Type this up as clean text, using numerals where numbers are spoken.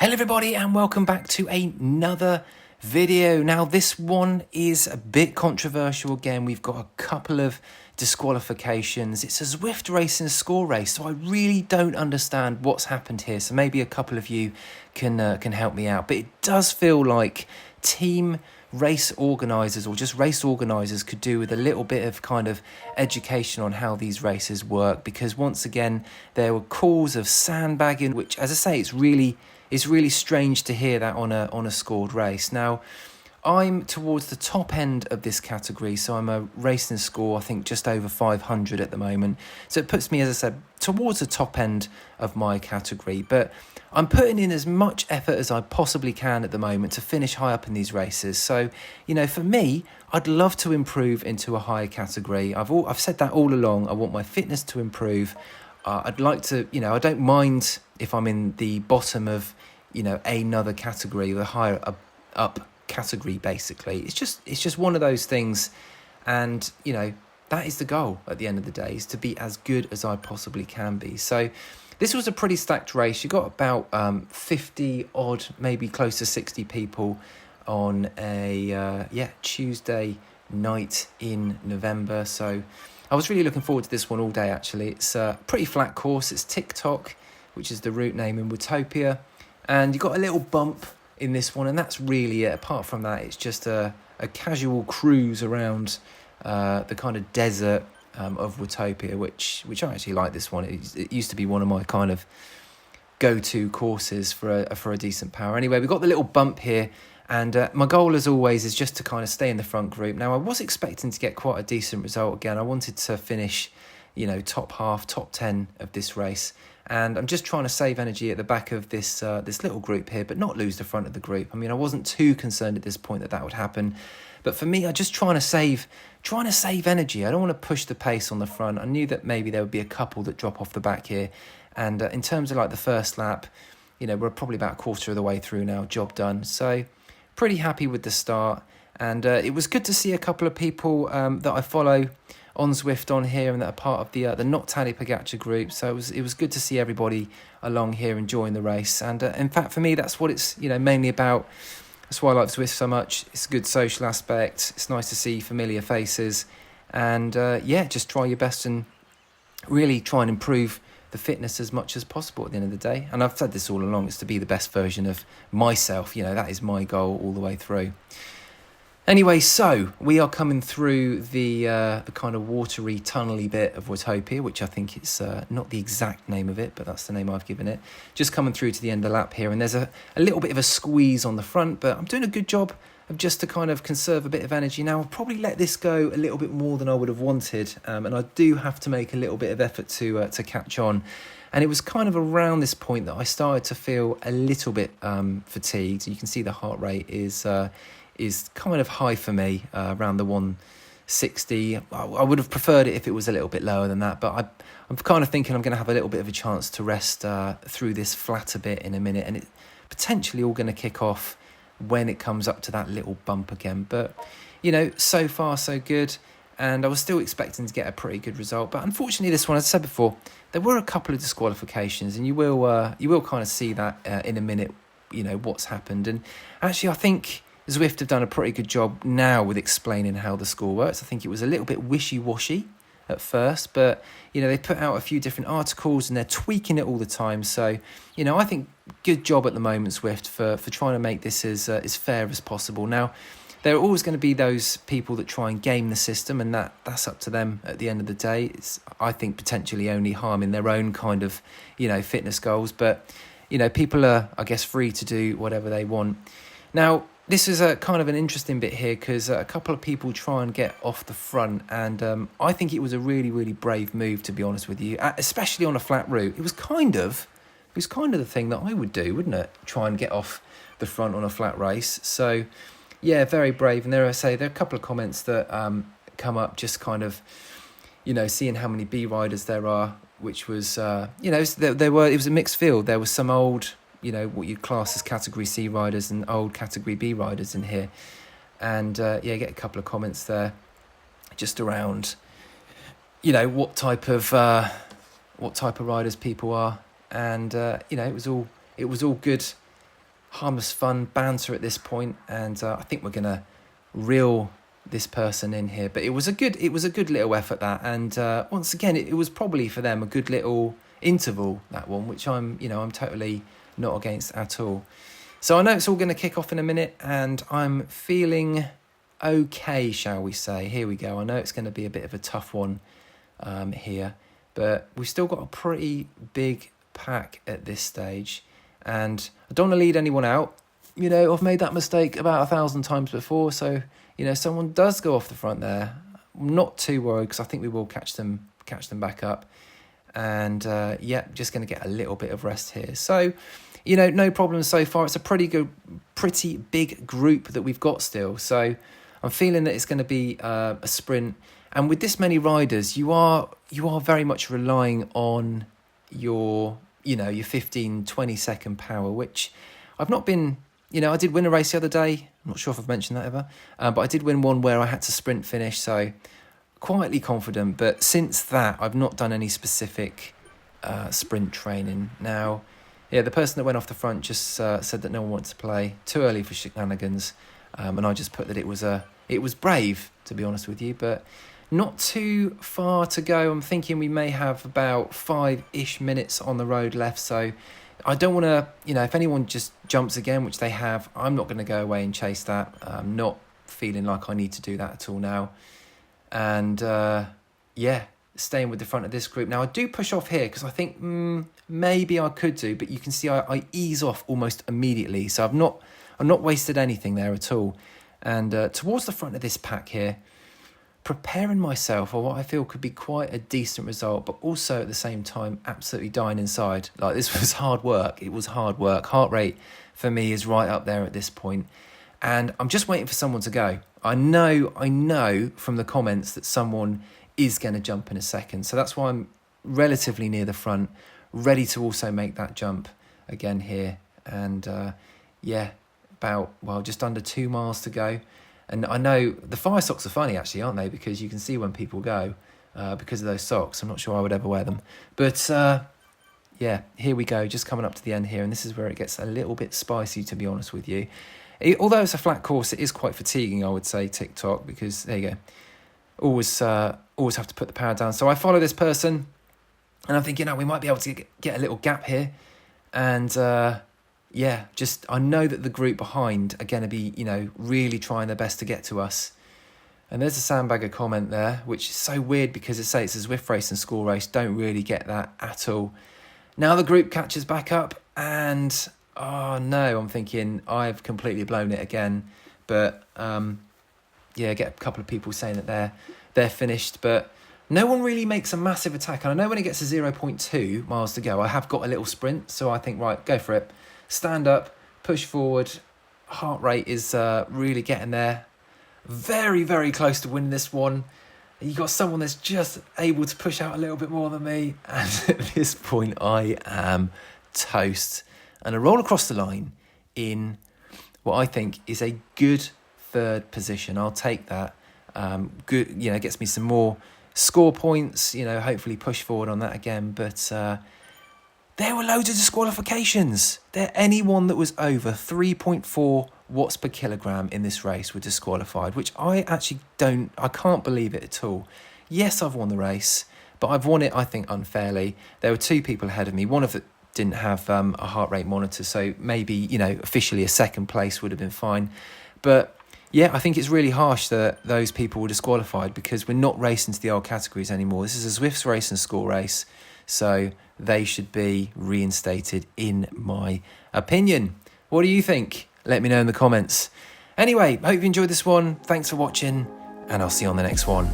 Hello everybody and welcome back to another video. Now this one is a bit controversial again. We've got a couple of disqualifications. It's a Zwift Racing Score race, so I really don't understand what's happened here. So maybe a couple of you can help me out. But it does feel like team race organisers or just race organisers could do with a little bit of kind of education on how these races work, because once again there were calls of sandbagging, which, as I say, it's really strange to hear that on a scored race. Now, I'm towards the top end of this category, so I'm a racing score, I think, just over 500 at the moment. So it puts me, as I said, towards the top end of my category. But I'm putting in as much effort as I possibly can at the moment to finish high up in these races. So, you know, for me, I'd love to improve into a higher category. I've said that all along. I want my fitness to improve. I'd like to, you know, I don't mind if I'm in the bottom of, you know, another category, the higher up category, basically. It's just one of those things, and, you know, that is the goal at the end of the day, is to be as good as I possibly can be. So this was a pretty stacked race. You got about 50 odd, maybe close to 60 people on a Tuesday night in November. So I was really looking forward to this one all day, actually. It's a pretty flat course. It's Tock, which is the route name in Watopia. And you got a little bump in this one, and that's really it. Apart from that, it's just a casual cruise around the kind of desert of Watopia, which I actually like this one. It used to be one of my kind of go-to courses for a decent power. Anyway, we've got the little bump here, and my goal, as always, is just to kind of stay in the front group. Now, I was expecting to get quite a decent result again. I wanted to finish, you know, top 10 of this race. And I'm just trying to save energy at the back of this little group here, but not lose the front of the group. I mean, I wasn't too concerned at this point that would happen. But for me, I'm just trying to save energy. I don't want to push the pace on the front. I knew that maybe there would be a couple that drop off the back here. And in terms of like the first lap, you know, we're probably about a quarter of the way through now, job done. So pretty happy with the start. And it was good to see a couple of people that I follow on Zwift on here and that are part of the Not Tally Pogacar group. So it was good to see everybody along here enjoying the race. And in fact, for me, that's what it's, you know, mainly about. That's why I like Zwift so much. It's a good social aspect. It's nice to see familiar faces. And just try your best and really try and improve the fitness as much as possible at the end of the day. And I've said this all along, it's to be the best version of myself. You know, that is my goal all the way through. Anyway, so we are coming through the kind of watery, tunnely bit of Watopia, which I think is not the exact name of it, but that's the name I've given it. Just coming through to the end of the lap here, and there's a little bit of a squeeze on the front, but I'm doing a good job of just to kind of conserve a bit of energy. Now, I'll probably let this go a little bit more than I would have wanted, and I do have to make a little bit of effort to catch on. And it was kind of around this point that I started to feel a little bit fatigued. You can see the heart rate is kind of high for me, around the 160. I would have preferred it if it was a little bit lower than that, but I'm kind of thinking I'm going to have a little bit of a chance to rest through this flatter bit in a minute, and it potentially all going to kick off when it comes up to that little bump again. But, you know, so far so good, and I was still expecting to get a pretty good result. But unfortunately, this one, as I said before, there were a couple of disqualifications, and you will kind of see that in a minute, you know, what's happened. And actually, I think Zwift have done a pretty good job now with explaining how the score works. I think it was a little bit wishy-washy at first, but, you know, they put out a few different articles and they're tweaking it all the time. So, you know, I think good job at the moment, Zwift, for trying to make this as fair as possible. Now, there are always going to be those people that try and game the system, and that's up to them at the end of the day. It's, I think, potentially only harming their own kind of, you know, fitness goals. But, you know, people are, I guess, free to do whatever they want. Now, this is a kind of an interesting bit here, because a couple of people try and get off the front, and I think it was a really, really brave move, to be honest with you, especially on a flat route. It was kind of the thing that I would do, wouldn't it? Try and get off the front on a flat race. So, yeah, very brave. And there are a couple of comments that come up, just kind of, you know, seeing how many B riders there are, which was, you know, it was a mixed field. There was some old, you know, what you'd class as category C riders and old category B riders in here. And get a couple of comments there just around, you know, what type of riders people are. And you know, it was all good harmless fun banter at this point, and I think we're gonna reel this person in here. But it was a good little effort, that, and once again, it was probably for them a good little interval, that one, which I'm totally not against at all. So I know it's all going to kick off in a minute, and I'm feeling okay, shall we say. Here we go. I know it's going to be a bit of a tough one here, but we've still got a pretty big pack at this stage, and I don't want to lead anyone out. I've made that mistake about 1,000 times before, so someone does go off the front there, I'm not too worried, because I think we will catch them back up. And just going to get a little bit of rest here. So, no problem so far. It's a pretty big group that we've got still. So I'm feeling that it's going to be a sprint. And with this many riders, you are very much relying on your 15, 20 second power, which I've not been, I did win a race the other day. I'm not sure if I've mentioned that ever. But I did win one where I had to sprint finish. So quietly confident, but since that I've not done any specific sprint training. Now, the person that went off the front just said that no one wants to play, too early for shenanigans, and I just put that it was brave, to be honest with you, but not too far to go. I'm thinking we may have about 5-ish minutes on the road left, so I don't want to, if anyone just jumps again, which they have, I'm not going to go away and chase that. I'm not feeling like I need to do that at all now. And staying with the front of this group. Now I do push off here because I think maybe I could do, but you can see I ease off almost immediately. So I've not wasted anything there at all. And towards the front of this pack here, preparing myself for what I feel could be quite a decent result, but also at the same time absolutely dying inside. Like, this was hard work. It was hard work. Heart rate for me is right up there at this point. And I'm just waiting for someone to go. I know from the comments that someone is going to jump in a second. So that's why I'm relatively near the front, ready to also make that jump again here. And just under 2 miles to go. And I know the fire socks are funny, actually, aren't they? Because you can see when people go because of those socks. I'm not sure I would ever wear them. But here we go, just coming up to the end here. And this is where it gets a little bit spicy, to be honest with you. Although it's a flat course, it is quite fatiguing, I would say, TikTok, because there you go. Always have to put the power down. So I follow this person, and I'm thinking, we might be able to get a little gap here. And I know that the group behind are going to be, really trying their best to get to us. And there's a sandbagger comment there, which is so weird because it's a Zwift Racing Score race. Don't really get that at all. Now the group catches back up, and oh no, I'm thinking I've completely blown it again. But get a couple of people saying that they're finished, but no one really makes a massive attack. And I know when it gets to 0.2 miles to go, I have got a little sprint. So I think, right, go for it. Stand up, push forward. Heart rate is really getting there. Very, very close to winning this one. You got someone that's just able to push out a little bit more than me. And at this point, I am toast. And I roll across the line in what I think is a good third position. I'll take that. Good, gets me some more score points. Hopefully push forward on that again. But there were loads of disqualifications. Anyone that was over 3.4 watts per kilogram in this race were disqualified, which I can't believe it at all. Yes, I've won the race, but I've won it, I think, unfairly. There were 2 people ahead of me. One of them didn't have a heart rate monitor, so maybe, officially a second place would have been fine. But yeah, I think it's really harsh that those people were disqualified, because we're not racing to the old categories anymore. This is a Zwift Racing Score race, so they should be reinstated, in my opinion. What do you think? Let me know in the comments. Anyway, hope you enjoyed this one. Thanks for watching, and I'll see you on the next one.